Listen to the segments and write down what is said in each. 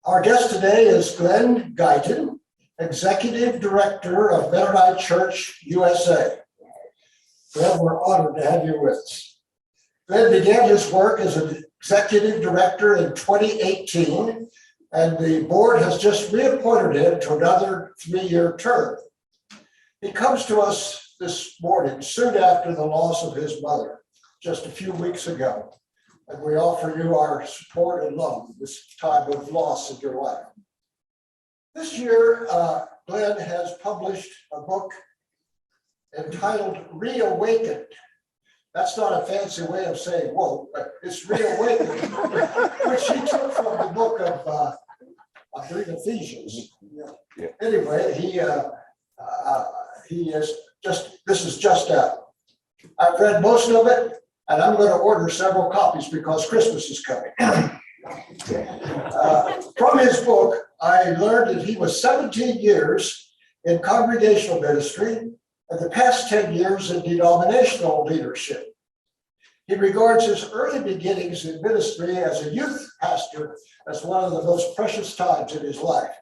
Our guest today is Guyton, Executive Director of Veterinary Church USA. Glenn, we're honored to have you with us. Glenn began his work as an Executive Director in 2018, and the board has just reappointed him to another 3-year term. He comes to us this morning soon after the loss of his mother, just a few weeks ago. And we offer you our support and love this time of loss in your life. This year, Glenn has published a book entitled Reawakened. That's not a fancy way of saying woke, but it's Reawakened, which he took from the book of, I believe, Ephesians. Yeah. Anyway, he is just, this is just out. I've read most of it, and I'm going to order several copies because Christmas is coming. From his book, I learned that he was 17 years in congregational ministry and the past 10 years in denominational leadership. He regards his early beginnings in ministry as a youth pastor as one of the most precious times in his life.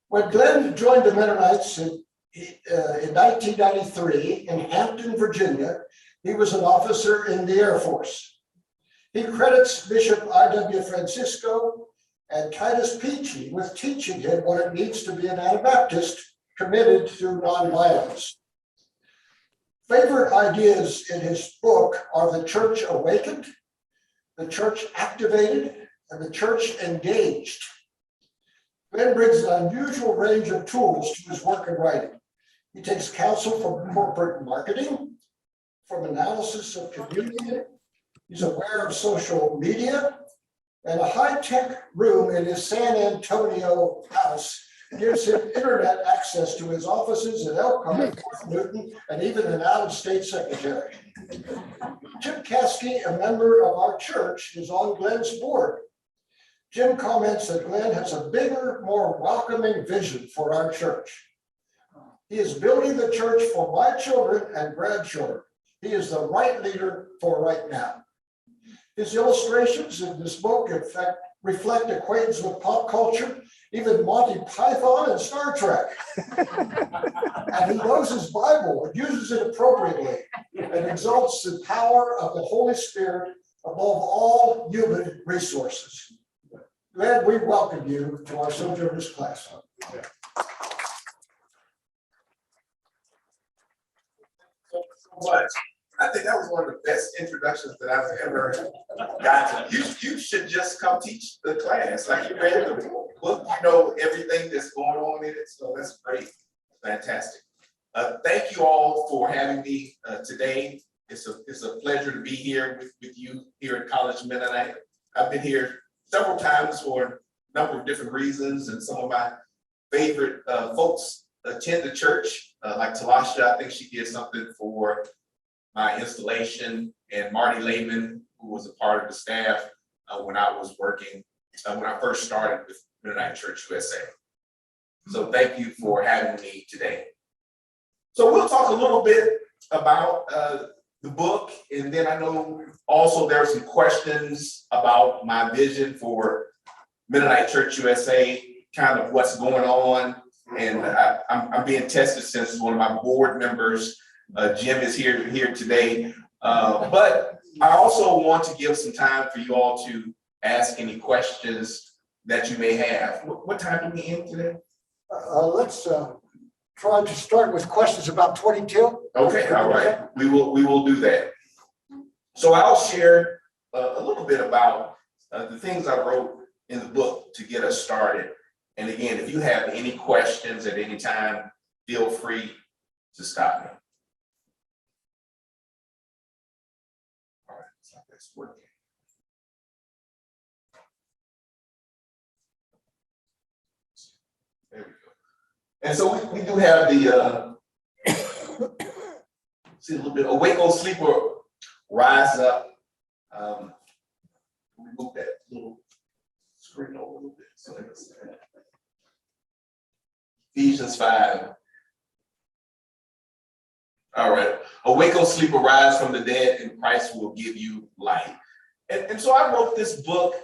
When Glenn joined the Mennonites in 1993 in Hampton, Virginia, he was an officer in the Air Force. He credits Bishop I.W. Francisco and Titus Peachy with teaching him what it means to be an Anabaptist committed to nonviolence. Favorite ideas in his book are the church awakened, the church activated, and the church engaged. Glenn brings an unusual range of tools to his work and writing. He takes counsel from corporate marketing, from analysis of community. He's aware of social media, and a high-tech room in his San Antonio house gives him internet access to his offices in Elkhart, Fort Newton, and even an out-of-state secretary. Jim Caskey, a member of our church, is on Glenn's board. Jim comments that Glenn has a bigger, more welcoming vision for our church. He is building the church for my children and grandchildren. He is the right leader for right now. His illustrations in this book, in fact, reflect acquaintance with pop culture, even Monty Python and Star Trek. And he knows his Bible and uses it appropriately and exalts the power of the Holy Spirit above all human resources. Glenn, we welcome you to our Sojourners class. So much. I think that was one of the best introductions that I've ever gotten. You should just come teach the class. Like, you read the book, you know everything that's going on in it. So that's great. Fantastic. Thank you all for having me today. It's a pleasure to be here with you here at College Mennonite. I've been here several times for a number of different reasons, and some of my favorite folks attend the church, like Talasha. I think she did something for my installation, and Marty Lehman, who was a part of the staff when I was working, when I first started with Mennonite Church USA. So thank you for having me today. So we'll talk a little bit about the book, and then I know also there are some questions about my vision for Mennonite Church USA, kind of what's going on. And I'm being tested since one of my board members, Jim, is here today. But I also want to give some time for you all to ask any questions that you may have. What time do we end today? Let's try to start with questions about 22. Okay, all right. We will do that. So I'll share a little bit about the things I wrote in the book to get us started. And again, if you have any questions at any time, feel free to stop me. All right, it's like that's working. There we go. And so we do have the see a little bit awake, oh sleep, or rise up. We move that little screen over a little bit. So let's Ephesians 5. All right. Awake, O sleep, arise from the dead, and Christ will give you light. And so I wrote this book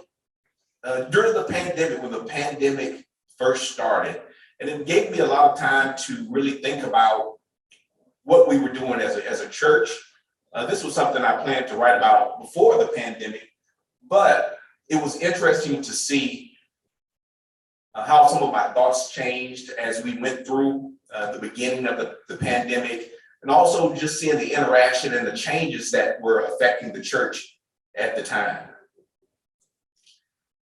during the pandemic, when the pandemic first started, and it gave me a lot of time to really think about what we were doing as a church. This was something I planned to write about before the pandemic, but it was interesting to see how some of my thoughts changed as we went through the beginning of the pandemic, and also just seeing the interaction and the changes that were affecting the church at the time.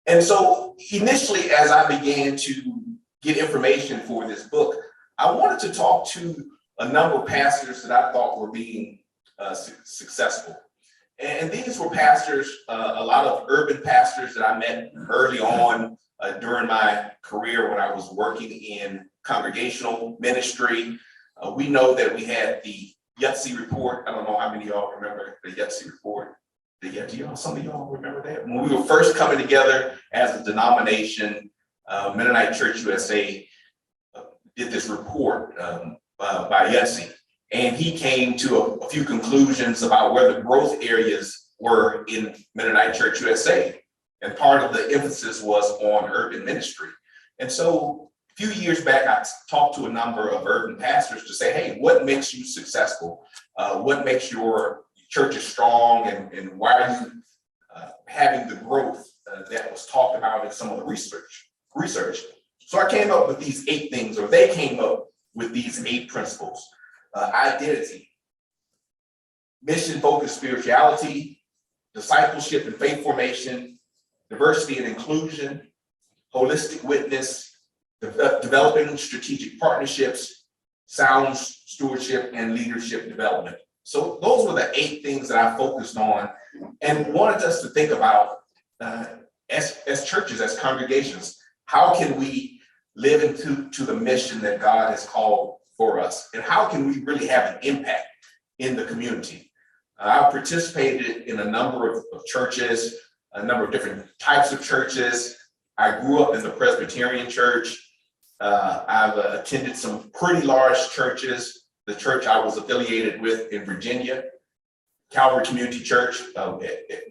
And so initially, as I began to get information for this book, I wanted to talk to a number of pastors that I thought were being successful. And these were pastors, a lot of urban pastors that I met early on during my career when I was working in congregational ministry. We know that we had the Yahtzee report. I don't know how many of y'all remember the Yahtzee report. Some of y'all remember that? When we were first coming together as a denomination, Mennonite Church USA did this report by Yahtzee. And he came to a few conclusions about where the growth areas were in Mennonite Church USA. And part of the emphasis was on urban ministry. And so a few years back, I talked to a number of urban pastors to say, hey, what makes you successful? What makes your church strong? And why are you having the growth that was talked about in some of the research? So I came up with these 8 things, or they came up with these 8 principles. Identity, mission-focused spirituality, discipleship and faith formation, diversity and inclusion, holistic witness, developing strategic partnerships, sound stewardship, and leadership development. So those were the 8 things that I focused on and wanted us to think about as churches, as congregations. How can we live into the mission that God has called for us, and how can we really have an impact in the community? I've participated in a number of churches, a number of different types of churches. I grew up in the Presbyterian church. I've attended some pretty large churches. The church I was affiliated with in Virginia, Calvary Community Church.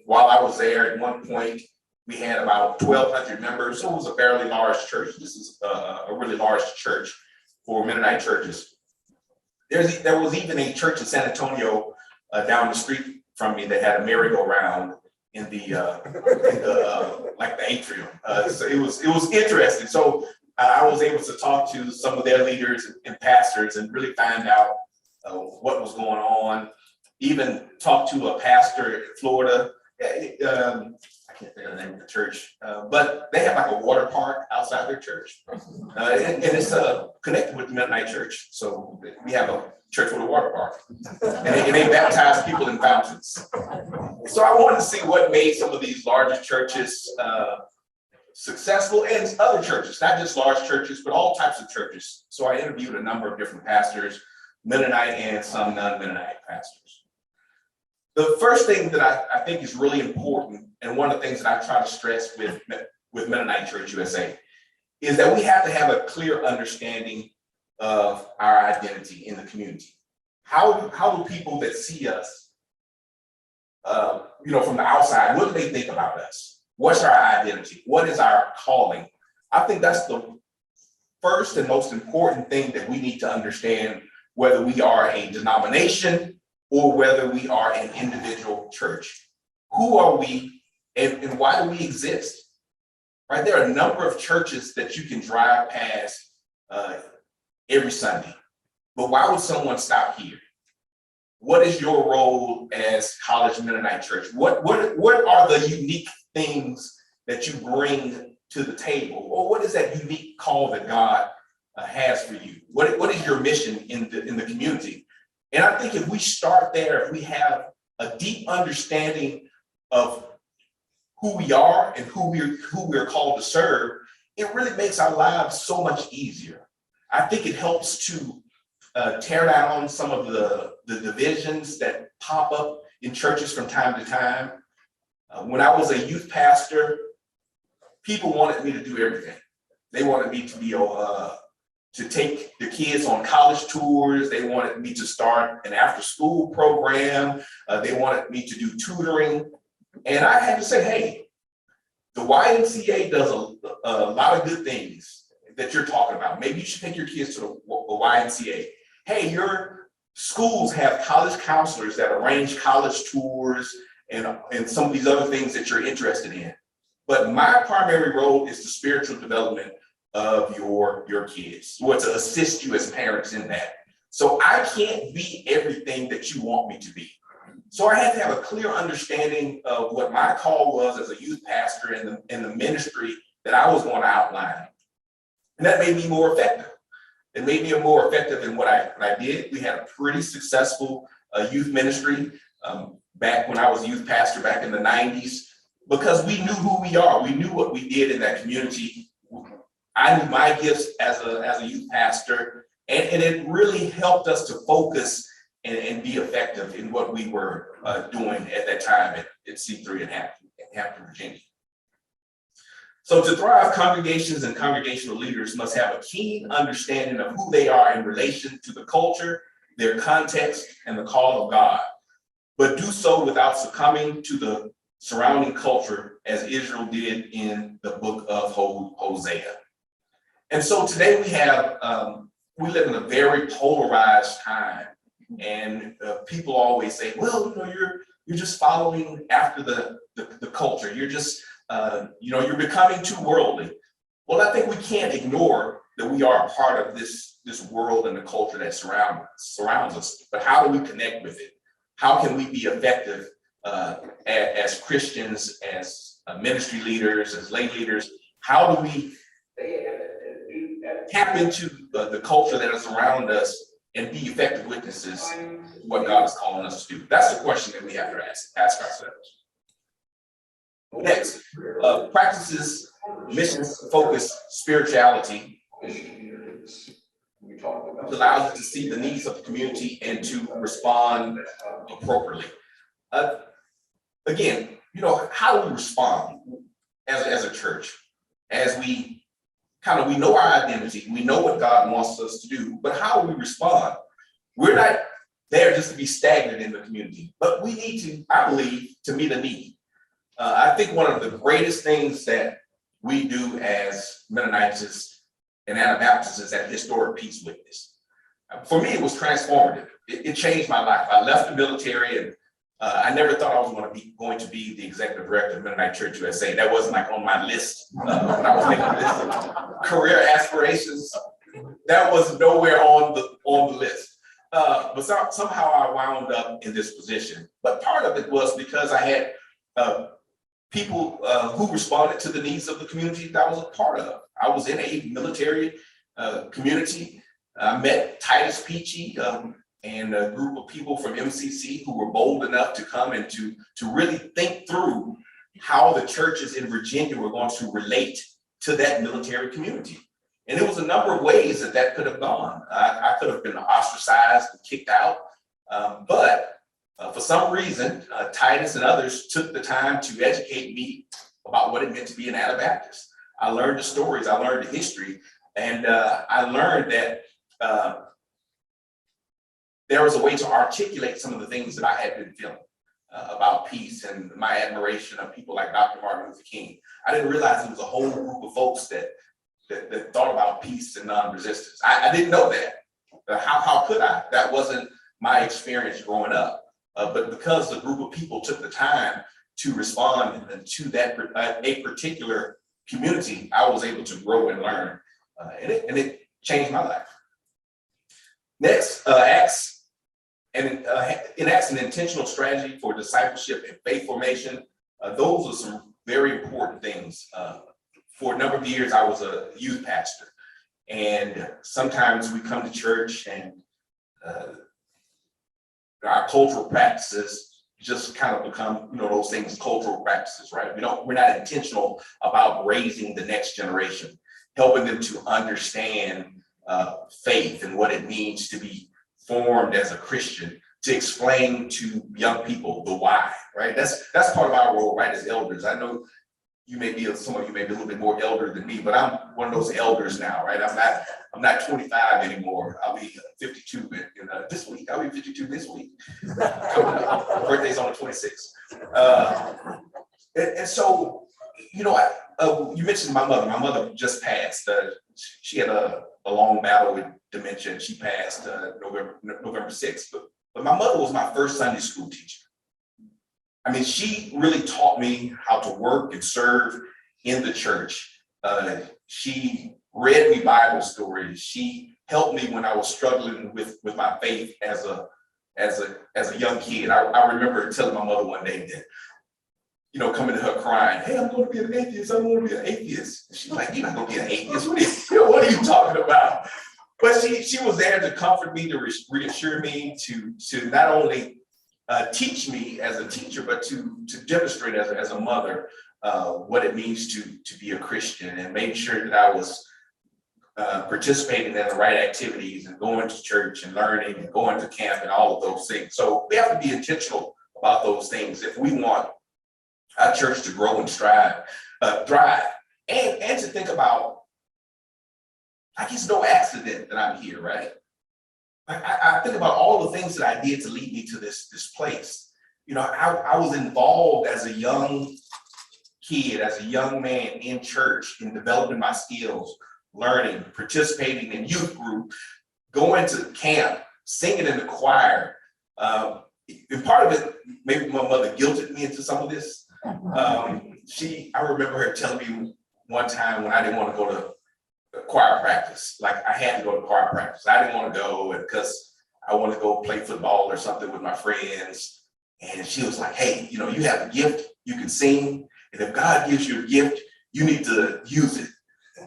While I was there, at one point, we had about 1,200 members, so it was a fairly large church. This is a really large church for Mennonite churches. There was even a church in San Antonio down the street from me that had a merry-go-round in the atrium. So it was interesting. So I was able to talk to some of their leaders and pastors and really find out what was going on. Even talked to a pastor in Florida. I can't think of the name of the church, but they have like a water park outside their church, and it's connected with the Mennonite Church. So we have a church with a water park, and they baptize people in fountains. So I wanted to see what made some of these larger churches successful, and other churches, not just large churches, but all types of churches. So I interviewed a number of different pastors, Mennonite and some non-Mennonite pastors. The first thing that I think is really important, and one of the things that I try to stress with Mennonite Church USA, is that we have to have a clear understanding of our identity in the community. How do people that see us, from the outside, what do they think about us? What's our identity? What is our calling? I think that's the first and most important thing that we need to understand, whether we are a denomination or whether we are an individual church. Who are we and why do we exist? Right? There are a number of churches that you can drive past every Sunday, but why would someone stop here? What is your role as College Mennonite Church? What are the unique things that you bring to the table? Or what is that unique call that God has for you? What is your mission in the community? And I think if we start there, if we have a deep understanding of who we are and who we're called to serve, it really makes our lives so much easier. I think it helps to tear down some of the divisions that pop up in churches from time to time. When I was a youth pastor, people wanted me to do everything. They wanted me to be to take the kids on college tours. They wanted me to start an after-school program. They wanted me to do tutoring. And I had to say, hey, The YMCA does a lot of good things that you're talking about. Maybe you should take your kids to the YMCA. Hey, your schools have college counselors that arrange college tours and some of these other things that you're interested in. But my primary role is the spiritual development of your kids, or to assist you as parents in that. So I can't be everything that you want me to be. So I had to have a clear understanding of what my call was as a youth pastor and the ministry that I was going to outline. And that made me more effective. It made me more effective in what I did. We had a pretty successful youth ministry back when I was a youth pastor back in the 90s, because we knew who we are. We knew what we did in that community. I knew my gifts as a youth pastor, and it really helped us to focus and be effective in what we were doing at that time at C3 in Hampton, Virginia. So to thrive, congregations and congregational leaders must have a keen understanding of who they are in relation to the culture, their context, and the call of God, but do so without succumbing to the surrounding culture as Israel did in the book of Hosea. And so today we live in a very polarized time, and people always say, well, you're just following after the culture. You're just, you're becoming too worldly. Well, I think we can't ignore that we are a part of this world and the culture that surrounds us. But how do we connect with it? How can we be effective as Christians, as ministry leaders, as lay leaders? How do we tap into the culture that is around us and be effective witnesses to what God is calling us to do? That's the question that we have to ask ourselves. Next, practices mission-focused spirituality, which allows us to see the needs of the community and to respond appropriately. Again, how do we respond as a church? As we know our identity, we know what God wants us to do, but how do we respond? We're not there just to be stagnant in the community, but we need to, I believe, to meet a need. I think one of the greatest things that we do as Mennonites and Anabaptists is that historic peace witness. For me, it was transformative. It changed my life. I left the military, and I never thought I was going to be the executive director of Mennonite Church USA. That wasn't on my list when I was making a list of career aspirations. That was nowhere on the list. But somehow I wound up in this position. But part of it was because I had people who responded to the needs of the community that I was a part of. I was in a military community. I met Titus Peachy and a group of people from MCC who were bold enough to come and to really think through how the churches in Virginia were going to relate to that military community. And there was a number of ways that could have gone. I could have been ostracized and kicked out, but for some reason, Titus and others took the time to educate me about what it meant to be an Anabaptist. I learned the stories, I learned the history, and I learned that there was a way to articulate some of the things that I had been feeling about peace and my admiration of people like Dr. Martin Luther King. I didn't realize there was a whole group of folks that thought about peace and non-resistance. I didn't know that. How could I? That wasn't my experience growing up. But because the group of people took the time to respond to that a particular community, I was able to grow and learn, and it changed my life. Next, Acts, and in Acts, an intentional strategy for discipleship and faith formation. Those are some very important things. For a number of years, I was a youth pastor, and sometimes we come to church and our cultural practices just kind of become, those things, cultural practices, right? We're not intentional about raising the next generation, helping them to understand faith and what it means to be formed as a Christian, to explain to young people the why, right? That's part of our role, right, as elders. I know some of you may be a little bit more elder than me, but I'm one of those elders now, right? I'm not 25 anymore. I'll be 52 this week. I'll be 52 this week. Birthday's on the 26th. And so you mentioned my mother. My mother just passed. She had a long battle with dementia. She passed November 6th. But my mother was my first Sunday school teacher. I mean, she really taught me how to work and serve in the church. She read me Bible stories. She helped me when I was struggling with my faith as a young kid. I remember telling my mother one day that, coming to her crying, "Hey, I'm going to be an atheist. I'm going to be an atheist." And she's like, "You're not going to be an atheist. What are you talking about?" But she was there to comfort me, to reassure me, to not only teach me as a teacher, but to demonstrate as a mother what it means to be a Christian, and make sure that I was participating in the right activities and going to church and learning and going to camp and all of those things. So we have to be intentional about those things if we want our church to grow and thrive, and to think about, like, it's no accident that I'm here, right? I think about all the things that I did to lead me to this place. I was involved as a young kid, as a young man in church, in developing my skills, learning, participating in youth group, going to camp, singing in the choir. And part of it, maybe my mother guilted me into some of this. I remember her telling me one time when I didn't want to go to choir practice, like I had to go to choir practice. I didn't want to go because I wanted to go play football or something with my friends. And she was like, "Hey, you have a gift, you can sing. And if God gives you a gift, you need to use it."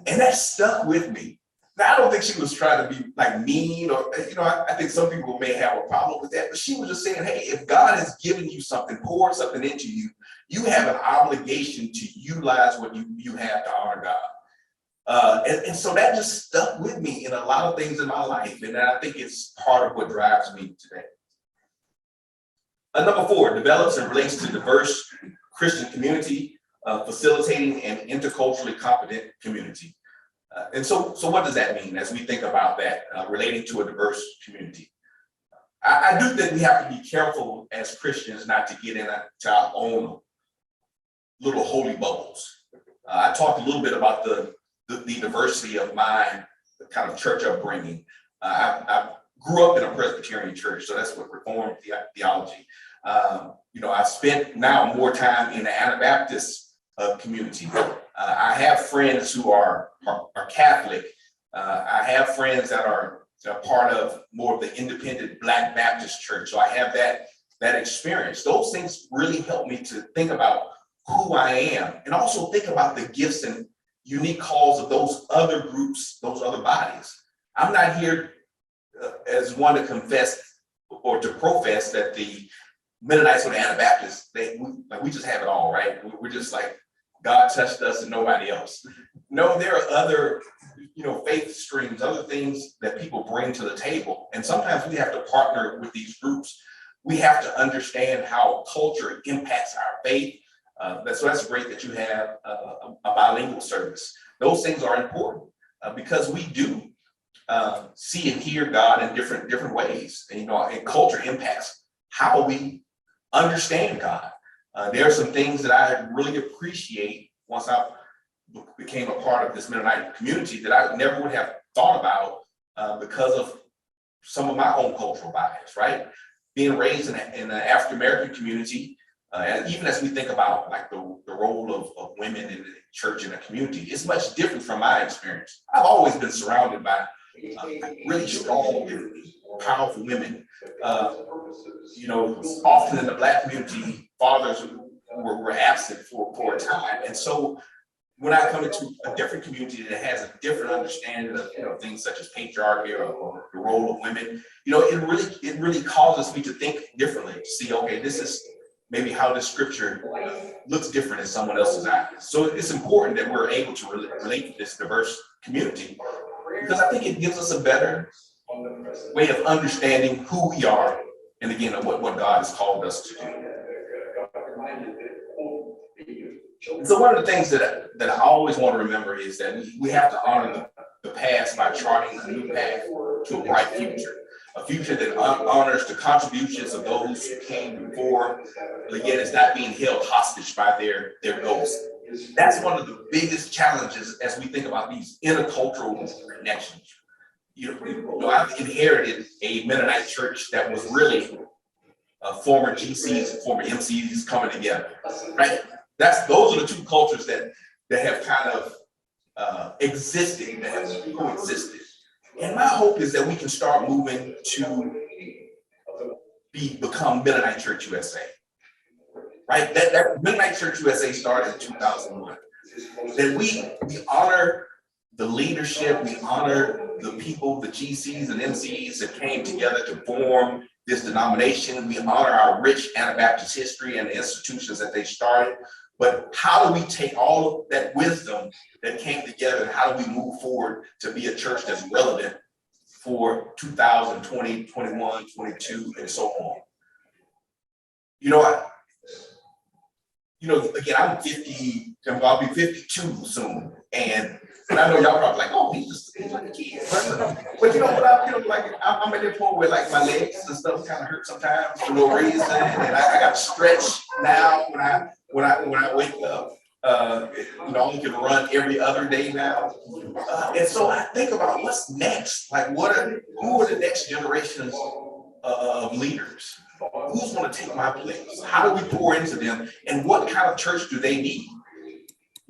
And that stuck with me. Now, I don't think she was trying to be like mean or, I think some people may have a problem with that, but she was just saying, hey, if God has given you something, poured something into you, you have an obligation to utilize what you have to honor God. And so that just stuck with me in a lot of things in my life. And I think it's part of what drives me today. Number 4, develops and relates to diverse Christian community, facilitating an interculturally competent community. And so what does that mean as we think about that, relating to a diverse community? I do think we have to be careful as Christians not to get into our own little holy bubbles. I talked a little bit about the diversity of my kind of church upbringing. I grew up in a Presbyterian church, so that's what Reformed theology. I spent now more time in the Anabaptist community. I have friends who are Catholic. I have friends that are part of more of the independent Black Baptist church. So I have that experience. Those things really help me to think about who I am, and also think about the gifts and unique calls of those other groups, those other bodies. I'm not here as one to confess or to profess that the Mennonites or the Anabaptists, we just have it all, right? We're just like, God touched us and nobody else. No, there are other, faith streams, other things that people bring to the table. And sometimes we have to partner with these groups. We have to understand how culture impacts our faith. So that's great that you have a bilingual service. Those things are important because we do see and hear God in different ways. And culture impacts how we understand God. There are some things that I really appreciate once I became a part of this Mennonite community that I never would have thought about because of some of my own cultural bias, right? Being raised in an African American community, and even as we think about like the role of women in the church and the community, it's much different from my experience. I've always been surrounded by really strong and powerful women. Often in the Black community, fathers were absent for a time. And so when I come into a different community that has a different understanding of things such as patriarchy or the role of women, it really causes me to think differently, to see, okay, this is maybe how this scripture looks different in someone else's eyes. So it's important that we're able to relate to this diverse community, because I think it gives us a better way of understanding who we are, and again, what God has called us to do. So one of the things that I always want to remember is that we have to honor the past by charting a new path to a bright future. A future that honors the contributions of those who came before, but yet is not being held hostage by their ghosts. That's one of the biggest challenges as we think about these intercultural connections. I've inherited a Mennonite church that was really former GCs and former MCs coming together, right? Those are the two cultures that have kind of existed, that have coexisted. And my hope is that we can start moving to become Mennonite Church USA, right? That Mennonite Church USA started in 2001. That we honor the leadership, we honor the people, the GCs and MCs that came together to form this denomination. We honor our rich Anabaptist history and the institutions that they started. But how do we take all of that wisdom that came together and how do we move forward to be a church that's relevant for 2020, 21, 22, and so on? Again, I'm 50, I'll be 52 soon. And I know y'all probably like, oh, he's like a kid. But you know what, I'm at that point where like my legs and stuff kind of hurt sometimes for no reason. And I got to stretch now when I wake up. I only can run every other day now. And so I think about what's next. Like who are the next generations of leaders? Who's going to take my place? How do we pour into them? And what kind of church do they need?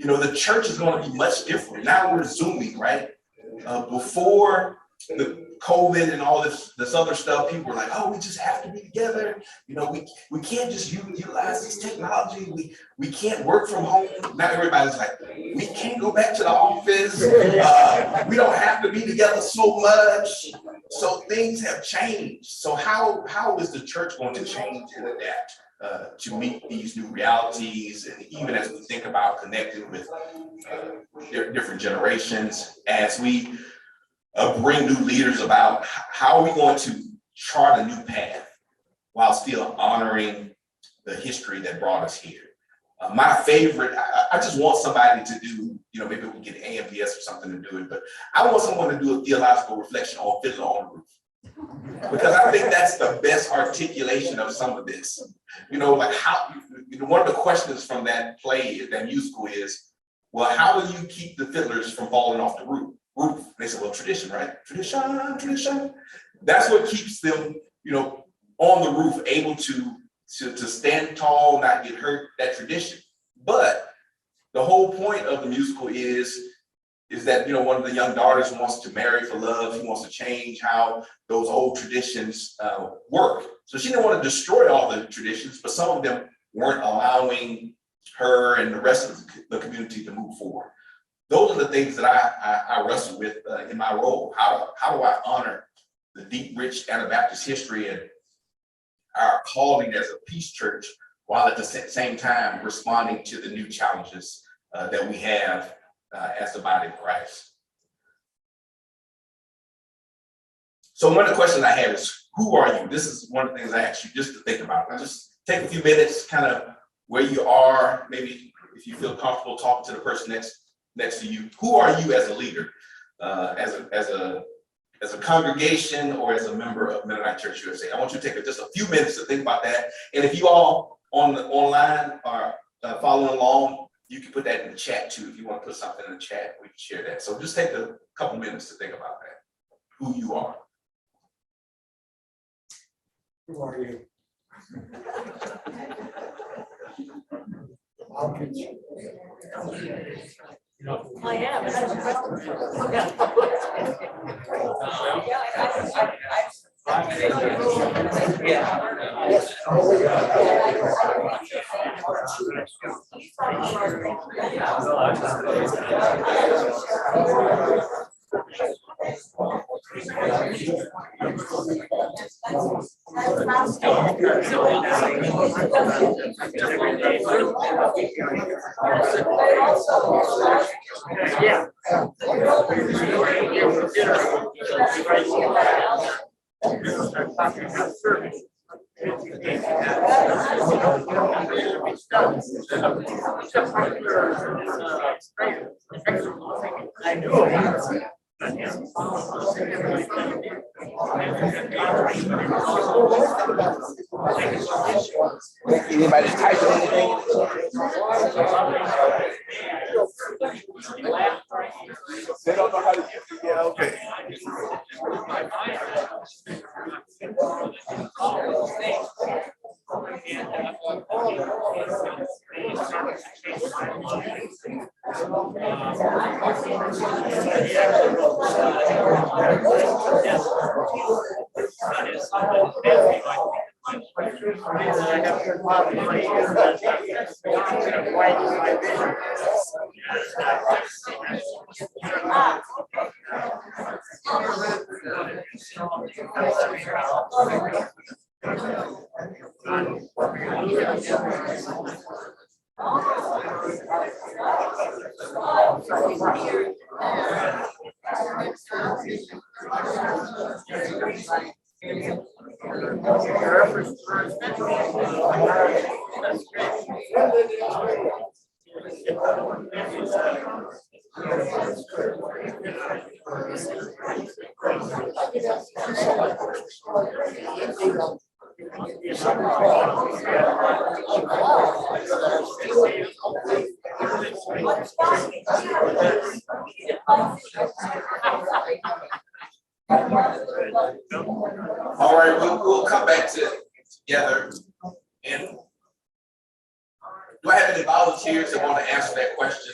The church is going to be much different. Now we're Zooming, right? Before the COVID and all this other stuff, people were like, oh, we just have to be together. We can't just utilize this technology. We can't work from home. Now everybody's like, we can't go back to the office. We don't have to be together so much. So things have changed. So how is the church going to change and adapt to meet these new realities? And even as we think about connecting with different generations, as we bring new leaders about, how are we going to chart a new path while still honoring the history that brought us here? My favorite, I just want somebody to do, maybe we get AMPS or something to do it, but I want someone to do a theological reflection on Fiddler on the Roof. Because I think that's the best articulation of some of this. Like how, one of the questions from that play, that musical is, well, how will you keep the fiddlers from falling off the roof? They said, well, tradition, right? Tradition. That's what keeps them, on the roof, able to stand tall, not get hurt, that tradition. But the whole point of the musical is that, one of the young daughters wants to marry for love. She wants to change how those old traditions work. So she didn't want to destroy all the traditions, but some of them weren't allowing her and the rest of the community to move forward. Those are the things that I wrestle with in my role. How do I honor the deep, rich Anabaptist history and our calling as a peace church, while at the same time responding to the new challenges that we have as the body of Christ? So one of the questions I have is, who are you? This is one of the things I ask you just to think about. Now just take a few minutes, kind of where you are, maybe if you feel comfortable talking to the person next to you. Who are you as a leader, as a congregation, or as a member of Mennonite Church USA? I want you to take just a few minutes to think about that. And if you all online are following along, you can put that in the chat too. If you want to put something in the chat, we can share that. So just take a couple minutes to think about that, who you are. Who are you? I am. Anybody type anything? They don't know how to use it. Yeah, okay. All right, we'll come back together. And do I have any volunteers that want to answer that question?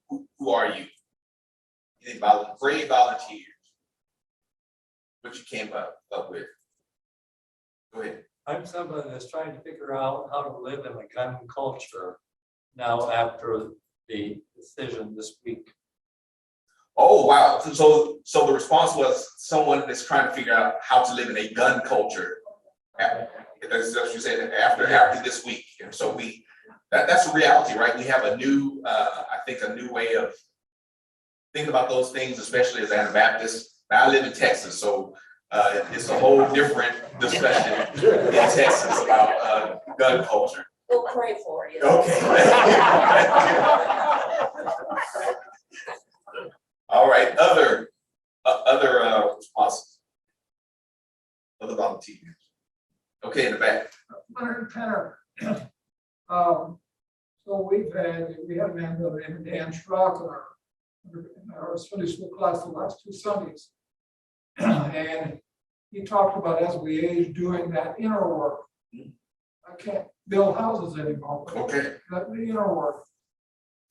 Who are you? Any brave volunteers? What you came up with? Go ahead. I'm somebody that's trying to figure out how to live in a gun culture now after the decision this week. Oh, wow. So the response was someone that's trying to figure out how to live in a gun culture. That's what you said after this week. And so that's a reality, right? We have a new, I think a new way of thinking about those things, especially as Anabaptists. Now I live in Texas, so it's a whole different discussion in Texas about gun culture. We'll pray for you. Okay. All right, other responses, other volunteers. Okay, in the back. Leonard Penner. So we had a man by the name of Dan Schrock in our Sunday school class the last 2 Sundays. And he talked about as we age doing that inner work. I can't build houses anymore, but Okay. that the inner work.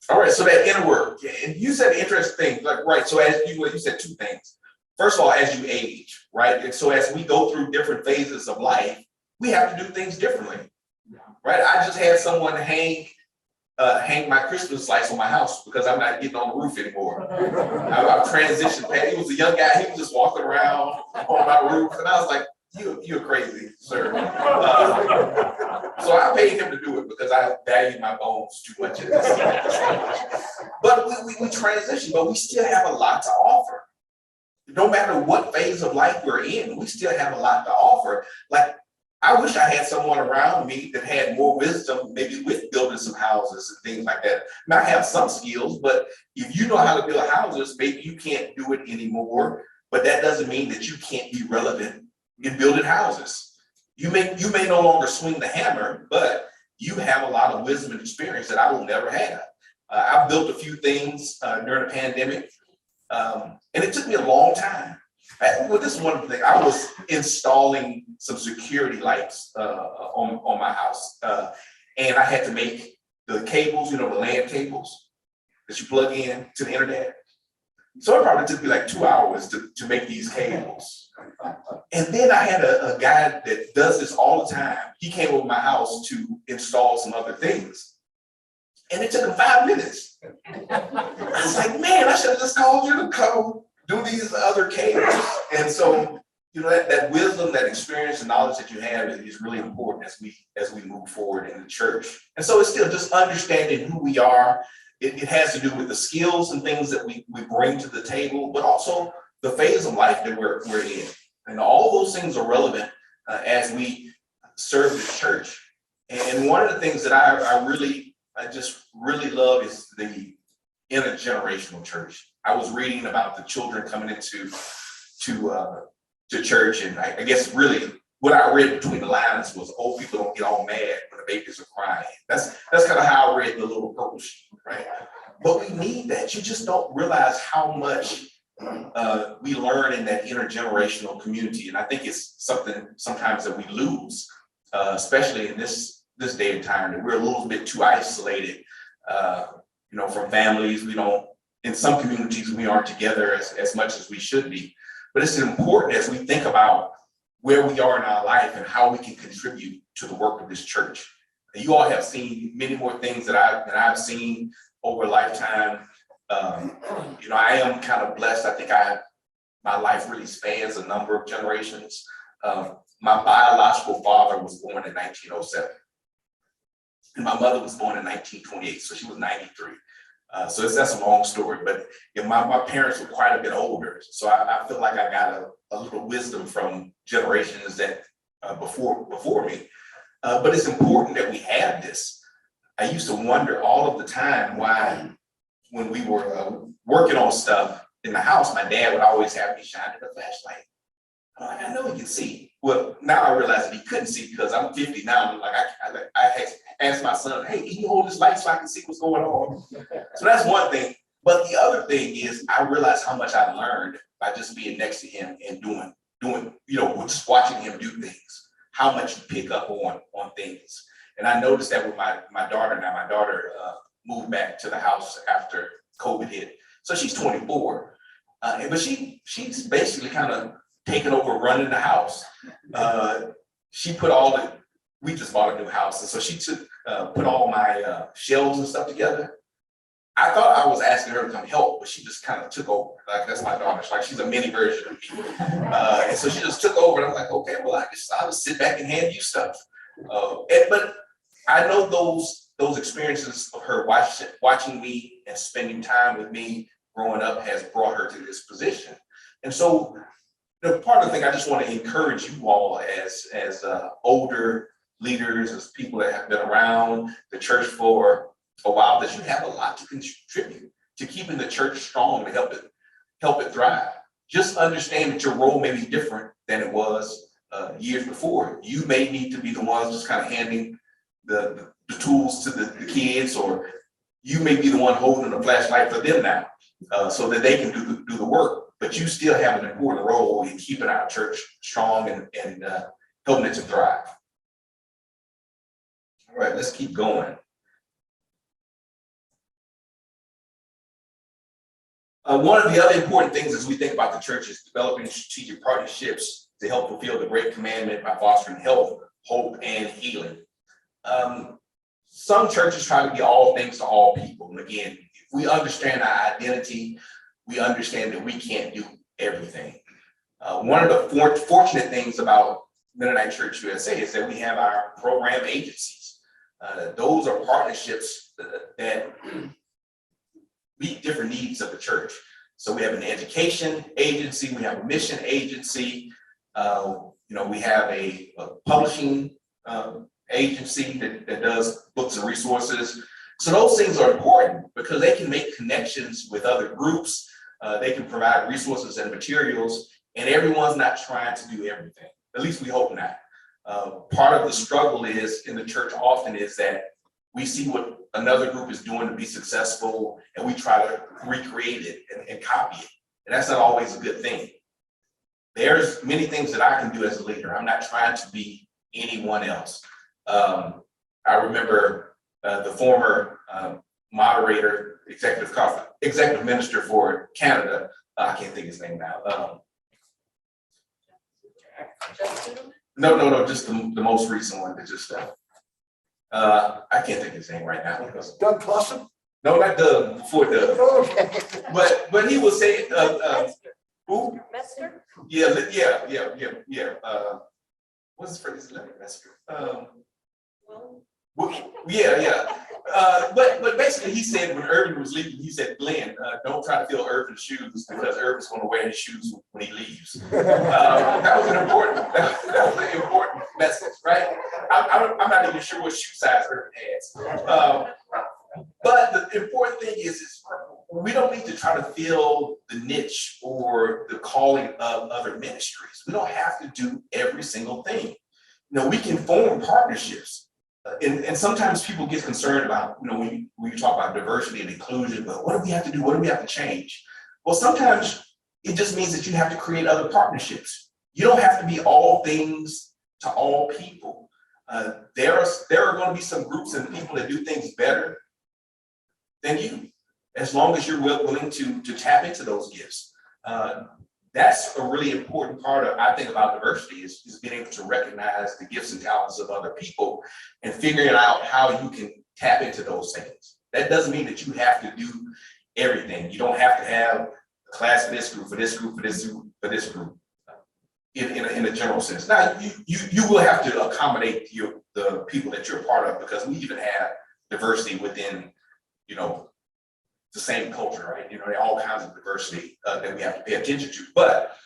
All right, so that inner work, and you said interesting things, like, right, so as you said 2 things. First of all, as you age, right, and so as we go through different phases of life, we have to do things differently, right? I just had someone hang my Christmas lights on my house because I'm not getting on the roof anymore. I've transitioned, he was a young guy, he was just walking around on my roof, and I was like, you're crazy, sir. So I paid him to do it because I value my bones too much in this. But we transition, but we still have a lot to offer. No matter what phase of life we're in, we still have a lot to offer. Like, I wish I had someone around me that had more wisdom, maybe with building some houses and things like that. Now, I have some skills, but if you know how to build houses, maybe you can't do it anymore. But that doesn't mean that you can't be relevant in building houses. You may no longer swing the hammer, but you have a lot of wisdom and experience that I will never have. I've built a few things during the pandemic, and it took me a long time. Well, this is one thing. I was installing some security lights on my house, and I had to make the cables, the LAN cables that you plug in to the internet. So it probably took me like 2 hours to make these cables. And then I had a guy that does this all the time. He came over my house to install some other things. And it took him 5 minutes. I was like, man, I should have just called you to come do these other cables. And so, that wisdom, that experience and knowledge that you have is really important as we move forward in the church. And so it's still just understanding who we are. It has to do with the skills and things that we bring to the table, but also the phase of life that we're in. And all those things are relevant as we serve the church. And one of the things that I just really love is the intergenerational church. I was reading about the children coming into church, and I guess really what I read between the lines was old people don't get all mad when the babies are crying. That's kind of how I read the little purple sheet, right? But we need that. You just don't realize how much we learn in that intergenerational community. And I think it's something sometimes that we lose, especially in this day and time, that we're a little bit too isolated, from families. We don't, in some communities, we aren't together as much as we should be. But it's important as we think about where we are in our life and how we can contribute to the work of this church. You all have seen many more things that I've seen over a lifetime. I am kind of blessed. I think my life really spans a number of generations. My biological father was born in 1907. And my mother was born in 1928, so she was 93. So that's a long story, but my parents were quite a bit older. So I feel like I got a little wisdom from generations that before me. But it's important that we have this. I used to wonder all of the time why, when we were working on stuff in the house, my dad would always have me shining the flashlight. I'm like, I know he can see. Well, now I realize that he couldn't see because I'm 50 now. I'm like, I asked my son, hey, can you hold this light so I can see what's going on? So that's one thing. But the other thing is I realized how much I learned by just being next to him and doing, just watching him do things, how much you pick up on things. And I noticed that with my daughter now. My daughter moved back to the house after COVID hit. So she's 24. But she's basically kind of taken over running the house. She put we just bought a new house. And so she put all my shelves and stuff together. I thought I was asking her to come help, but she just kind of took over. Like, that's my daughter. She's a mini version of me. And so she just took over, and I'm like, okay, well, I'll just sit back and hand you stuff. But I know those experiences of her watching me and spending time with me growing up has brought her to this position. And so the part of the thing I just want to encourage you all as older leaders, as people that have been around the church for a while, that you have a lot to contribute to keeping the church strong, to help it thrive. Just understand that your role may be different than it was years before. You may need to be the ones just kind of handing the tools to the kids, or you may be the one holding the flashlight for them now, so that they can do the work. But you still have an important role in keeping our church strong and helping it to thrive. All right, let's keep going. One of the other important things as we think about the church is developing strategic partnerships to help fulfill the Great Commandment by fostering health, hope, and healing. Some churches try to be all things to all people. And again, if we understand our identity, we understand that we can't do everything. One of the fortunate things about Mennonite Church USA is that we have our program agencies. Those are partnerships that meet different needs of the church. So we have an education agency, we have a mission agency, we have a publishing agency that does books and resources. So those things are important because they can make connections with other groups. They can provide resources and materials, and everyone's not trying to do everything. At least we hope not. Part of the struggle in the church often is that we see what another group is doing to be successful, and we try to recreate it and copy it. And that's not always a good thing. There's many things that I can do as a leader. I'm not trying to be anyone else. I remember the former moderator, executive minister for Canada. I can't think of his name now. No, just the most recent one that just I can't think of his name right now. Doug Clausen? No, not Doug, before Doug. Okay. But he was saying, who? Mester? Yeah. What's his phrase? Mester. Yeah. But basically he said when Irvin was leaving, he said, Glenn, don't try to fill Irvin's shoes because Irvin's going to wear his shoes when he leaves. That was an important message, right? I'm not even sure what shoe size Irvin has. But the important thing is we don't need to try to fill the niche or the calling of other ministries. We don't have to do every single thing. We can form partnerships. And sometimes people get concerned about, when you talk about diversity and inclusion, but what do we have to do? What do we have to change? Well, sometimes it just means that you have to create other partnerships. You don't have to be all things to all people. There are going to be some groups and people that do things better than you, as long as you're willing to tap into those gifts. That's a really important part of, I think, about diversity is being able to recognize the gifts and talents of other people and figuring out how you can tap into those things. That doesn't mean that you have to do everything. You don't have to have a class for this group, for this group, for this group, for this group, in a general sense. Now, you will have to accommodate the people that you're a part of, because we even have diversity within, the same culture, right? There are all kinds of diversity that we have to pay attention to. But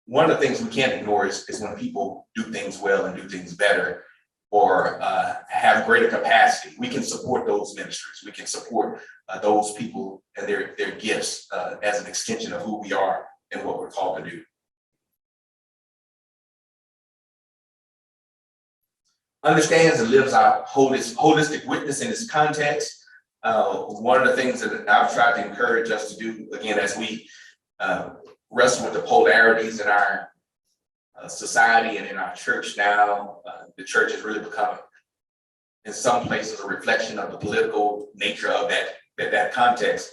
one of the things we can't ignore is when people do things well and do things better, or have greater capacity. We can support those ministries. We can support those people and their gifts as an extension of who we are and what we're called to do. Understands and lives out holistic witness in its context. One of the things that I've tried to encourage us to do, again, as we wrestle with the polarities in our society and in our church now, the church has really become, in some places, a reflection of the political nature of that context,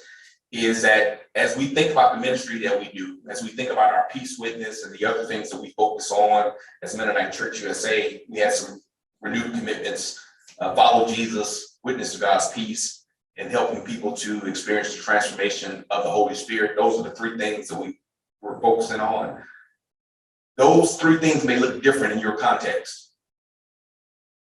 is that as we think about the ministry that we do, as we think about our peace witness and the other things that we focus on as Mennonite Church USA, we have some renewed commitments, follow Jesus, witness to God's peace, and helping people to experience the transformation of the Holy Spirit. Those are the three things that we're focusing on. Those three things may look different in your context.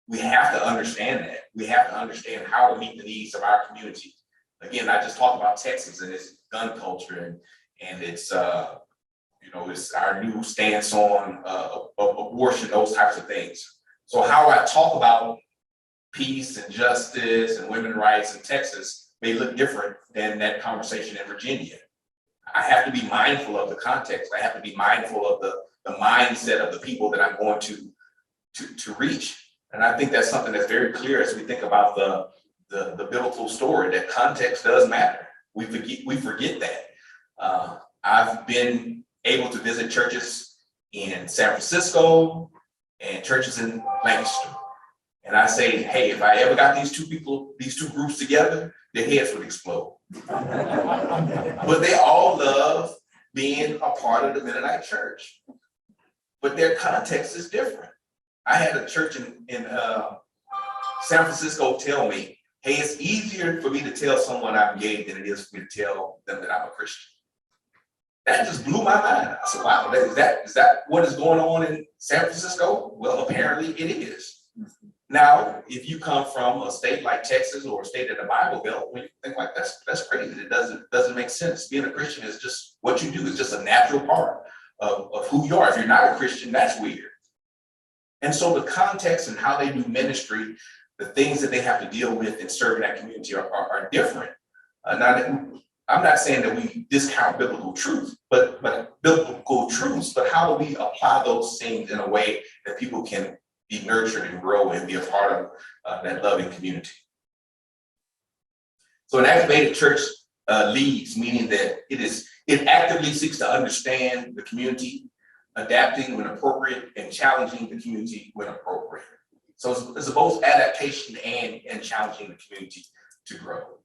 We have to understand that. We have to understand how to meet the needs of our community. Again, I just talked about Texas and its gun culture and its, it's our new stance on abortion, those types of things. So how I talk about peace and justice and women's rights in Texas may look different than that conversation in Virginia. I have to be mindful of the context. I have to be mindful of the mindset of the people that I'm going to reach. And I think that's something that's very clear as we think about the biblical story, that context does matter. We forget that. I've been able to visit churches in San Francisco and churches in Lancaster. And I say, hey, if I ever got these two groups together, their heads would explode. But they all love being a part of the Mennonite church. But their context is different. I had a church in San Francisco tell me, hey, it's easier for me to tell someone I'm gay than it is for me to tell them that I'm a Christian. That just blew my mind. I said, wow, is that what is going on in San Francisco? Well, apparently it is. Now, if you come from a state like Texas or a state in the Bible Belt, when you think like that's crazy. It doesn't make sense. Being a Christian is just what you do. It's just a natural part of who you are. If you're not a Christian, that's weird. And so the context and how they do ministry, the things that they have to deal with in serving that community are different. I'm not saying that we discount biblical truth, but biblical truths, but how do we apply those things in a way that people can be nurtured and grow and be a part of that loving community? So an activated church leads, meaning that it actively seeks to understand the community, adapting when appropriate and challenging the community when appropriate. So it's both adaptation and challenging the community to grow.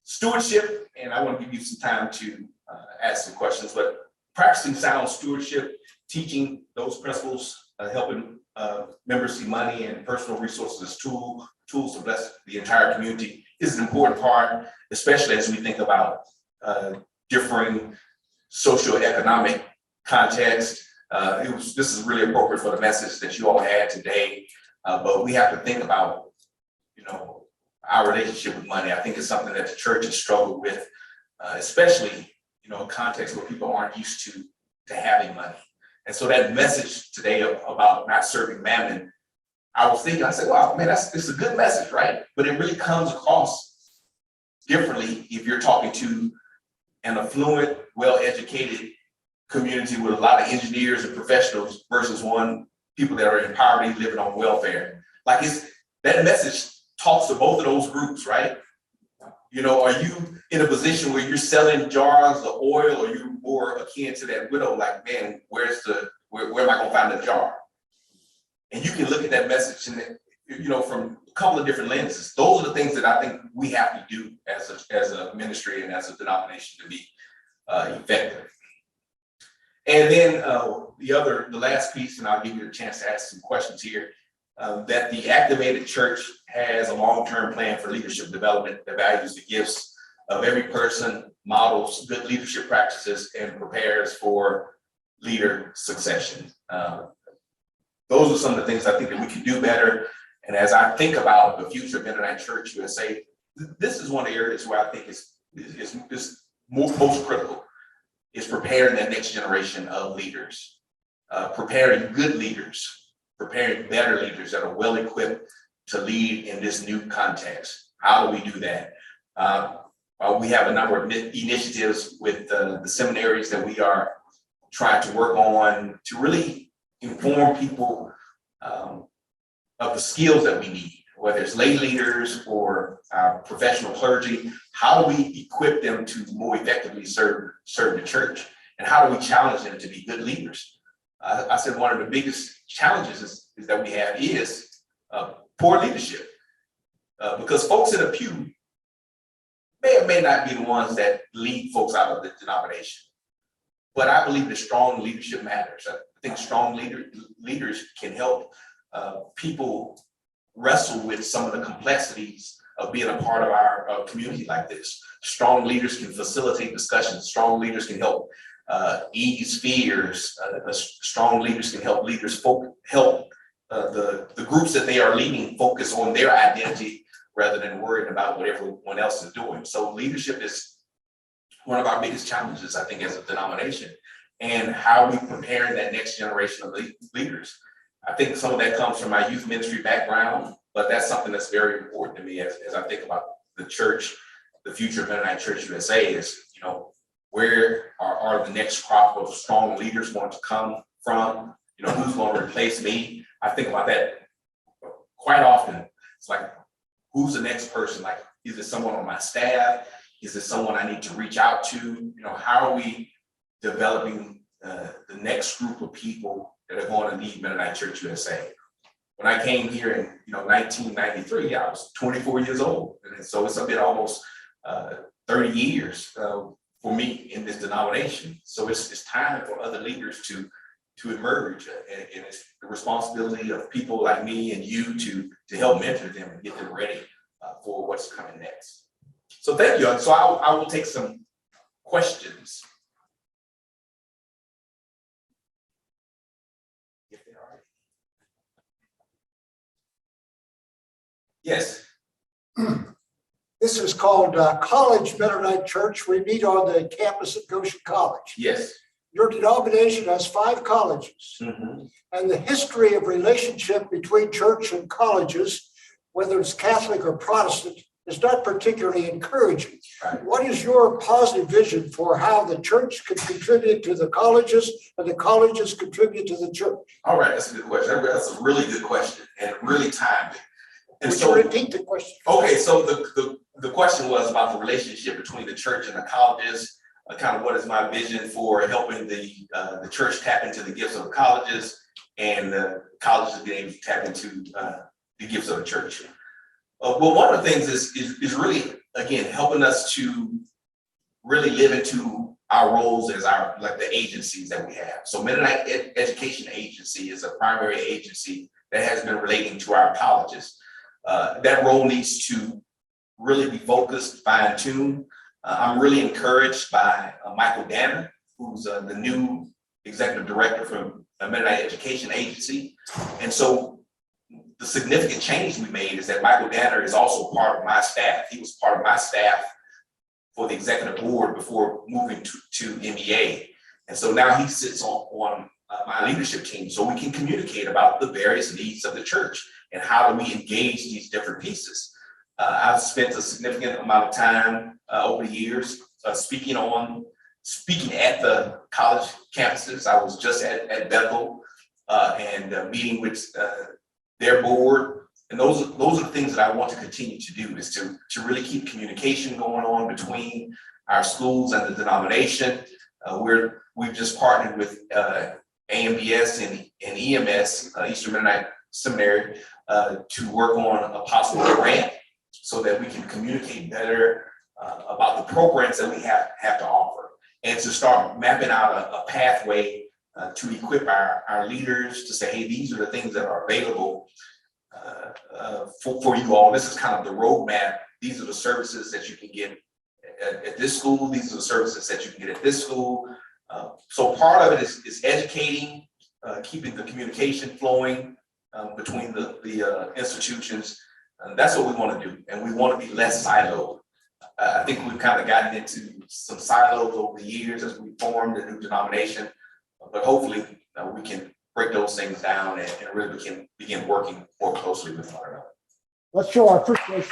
Stewardship, and I want to give you some time to ask some questions, but practicing sound stewardship, teaching those principles, helping members see money and personal resources as tools to bless the entire community is an important part, especially as we think about differing socioeconomic context. This is really appropriate for the message that you all had today, but we have to think about, our relationship with money. I think it's something that the church has struggled with, especially, a context where people aren't used to having money. And so that message today about not serving mammon, I was thinking, I said, wow, man, it's a good message, right? But it really comes across differently if you're talking to an affluent, well-educated community with a lot of engineers and professionals versus people that are in poverty living on welfare. Like that message talks to both of those groups, right? You know, are you in a position where you're selling jars of oil, or you're more akin to that widow, like, man, where am I gonna find a jar? And you can look at that message and, you know, from a couple of different lenses. Those are the things that I think we have to do as a ministry and as a denomination to be effective. And then the last piece, and I'll give you a chance to ask some questions here, that the activated church has a long-term plan for leadership development that values the gifts of every person, models good leadership practices, and prepares for leader succession. Those are some of the things I think that we can do better. And as I think about the future of Mennonite Church USA, this is one of the areas where I think is most critical, is preparing that next generation of leaders, preparing good leaders, preparing better leaders that are well equipped to lead in this new context. How do we do that? We have a number of initiatives with the seminaries that we are trying to work on to really inform people of the skills that we need, whether it's lay leaders or professional clergy. How do we equip them to more effectively serve the church? And how do we challenge them to be good leaders? I said one of the biggest challenges is that we have is poor leadership, because folks in a pew may or may not be the ones that lead folks out of the denomination. But I believe that strong leadership matters. I think strong leaders can help people wrestle with some of the complexities of being a part of our community like this. Strong leaders can facilitate discussions. Strong leaders can help ease fears. Strong leaders can help leaders help the groups that they are leading focus on their identity rather than worrying about what everyone else is doing. So leadership is one of our biggest challenges, I think, as a denomination. And how are we preparing that next generation of leaders? I think some of that comes from my youth ministry background, but that's something that's very important to me as I think about the church, the future of Mennonite Church USA is, you know, where are the next crop of strong leaders going to come from? You know, who's going to replace me? I think about that quite often. It's like, who's the next person? Like, is it someone on my staff? Is it someone I need to reach out to? You know, how are we developing the next group of people that are going to lead Mennonite Church USA? When I came here in 1993, I was 24 years old, and so it's been almost 30 years for me in this denomination. So it's time for other leaders to emerge, and it's the responsibility of people like me and you to help mentor them and get them ready for what's coming next. So thank you. So I will take some questions. Yes. This is called College Mennonite Church. We meet on the campus at Goshen College. Yes. Your denomination has 5 colleges, and the history of relationship between church and colleges, whether it's Catholic or Protestant, is not particularly encouraging. Right. What is your positive vision for how the church can contribute to the colleges and the colleges contribute to the church? All right, that's a good question. That's a really good question and really timely. And Would so, you repeat the question? okay, so the question was about the relationship between the church and the colleges. Kind of what is my vision for helping the church tap into the gifts of the colleges and the colleges being able to tap into the gifts of the church. Well, one of the things is really, again, helping us to really live into our roles as the agencies that we have. So Mennonite Education Agency is a primary agency that has been relating to our colleges. That role needs to really be focused, fine-tuned. I'm really encouraged by Michael Danner, who's the new executive director from the Mennonite Education Agency. And so the significant change we made is that Michael Danner is also part of my staff. He was part of my staff for the executive board before moving to MEA. And so now he sits on my leadership team, so we can communicate about the various needs of the church and how do we engage these different pieces. I've spent a significant amount of time over the years speaking at the college campuses. I was just at Bethel and meeting with their board. And those are the things that I want to continue to do, is to really keep communication going on between our schools and the denomination. We've just partnered with AMBS and EMS, Eastern Mennonite Seminary, to work on a possible grant so that we can communicate better about the programs that we have to offer, and to start mapping out a pathway to equip our leaders to say, hey, these are the things that are available for you all. This is kind of the roadmap. These are the services that you can get at this school. These are the services that you can get at this school. So part of it is educating, keeping the communication flowing between the institutions. That's what we want to do, and we want to be less siloed. I think we've kind of gotten into some silos over the years as we formed a new denomination, but hopefully we can break those things down and really can begin working more closely with one another. Let's show our appreciation.